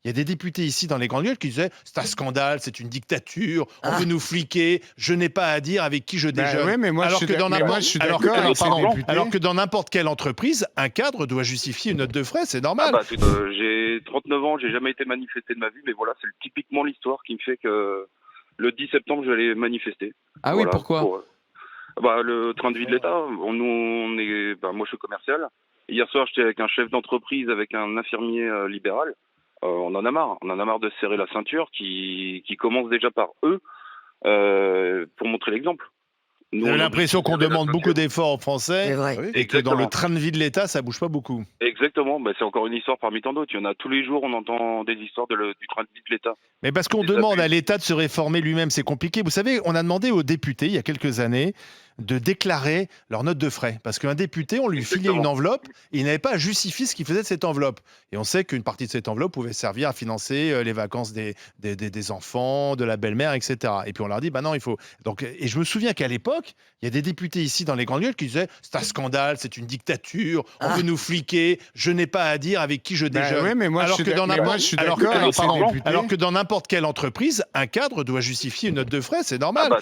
Il y a des députés ici dans les grandes gueules qui disaient c'est un scandale, c'est une dictature, on veut nous fliquer, je n'ai pas à dire avec qui je déjeune. Oui, mais moi, Alors que dans alors que dans n'importe quelle entreprise, un cadre doit justifier une note de frais, c'est normal. J'ai 39 ans, j'ai jamais été manifesté de ma vie, mais voilà, c'est typiquement l'histoire qui me fait que le 10 septembre, je vais aller manifester. Ah oui, pourquoi le train de vie de l'État, moi je suis commercial. Hier soir, j'étais avec un chef d'entreprise, avec un infirmier libéral. On en a marre de se serrer la ceinture qui commence déjà par eux pour montrer l'exemple. J'ai l'impression qu'on demande beaucoup d'efforts aux Français C'est vrai. et que dans le train de vie de l'État, ça bouge pas beaucoup. Exactement, c'est encore une histoire parmi tant d'autres. Il y en a tous les jours, on entend des histoires du train de vie de l'État. Mais parce qu'on Des demande abus. à l'État de se réformer lui-même, c'est compliqué. Vous savez, on a demandé aux députés, il y a quelques années, de déclarer leur note de frais. Parce qu'un député, on lui filait une enveloppe et il n'avait pas à justifier ce qu'il faisait de cette enveloppe. Et on sait qu'une partie de cette enveloppe pouvait servir à financer les vacances des enfants, de la belle-mère, etc. Et puis on leur dit, non, il faut... Donc, et je me souviens qu'à l'époque, il y a des députés ici dans les grandes gueules qui disaient c'est un scandale, c'est une dictature, on veut nous fliquer, je n'ai pas à dire avec qui je déjeune. Oui, mais moi, alors je que suis dans d'accord. alors que dans n'importe quelle entreprise, un cadre doit justifier une note de frais, c'est normal.